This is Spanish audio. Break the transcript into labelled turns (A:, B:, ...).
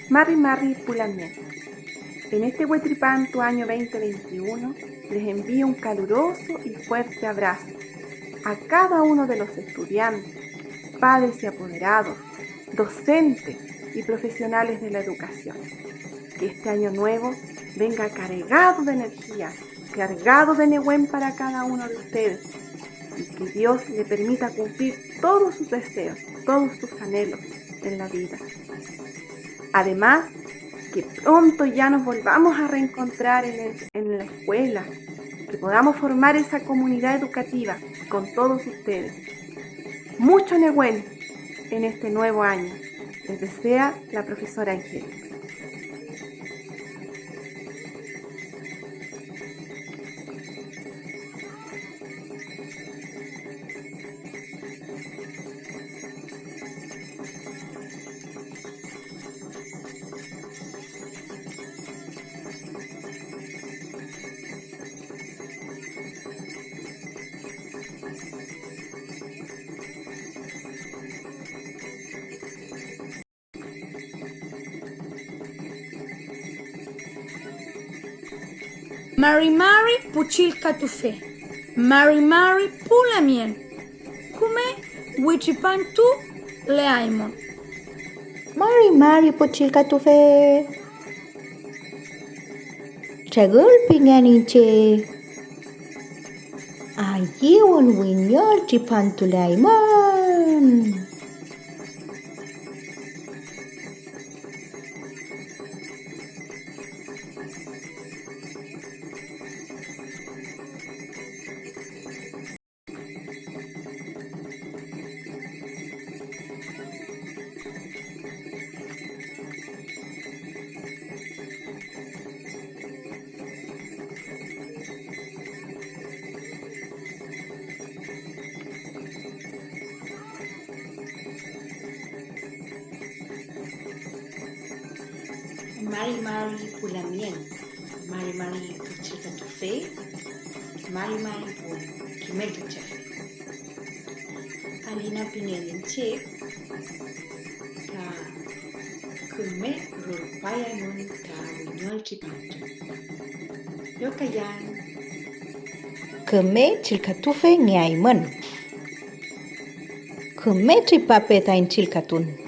A: Marri Marri Pulamien. En este Huetripantu año 2021 les envío un caluroso y fuerte abrazo a cada uno de los estudiantes, padres y apoderados, docentes y profesionales de la educación. Que este año nuevo venga cargado de energía, cargado de Nehuen para cada uno de ustedes, y que Dios le permita cumplir todos sus deseos, todos sus anhelos en la vida. Además, que pronto ya nos volvamos a reencontrar en la escuela, que podamos formar esa comunidad educativa con todos ustedes. Mucho Nehuen en este nuevo año. Les desea la profesora Angélica.
B: Mari Mari Puchilka Tufe. Mari Mari Pulamien. Kume Wichipantu Leaimon.
C: Mari Mari Puchilka Tufe. Chagul pinganinche. Ayewan winyol chipantulaiman.
D: Mari Mari Pulamien, Mari Mari Puchilka Tufe, Mari Mari Pul Kimetu Chafe. Alina Pinelin Chip, Ka Kume Rupaya Nun Ta Winyol Chipantu. Yokayan
C: Keme chilkatufe nyaiman. Keme tripape tain chilkatun.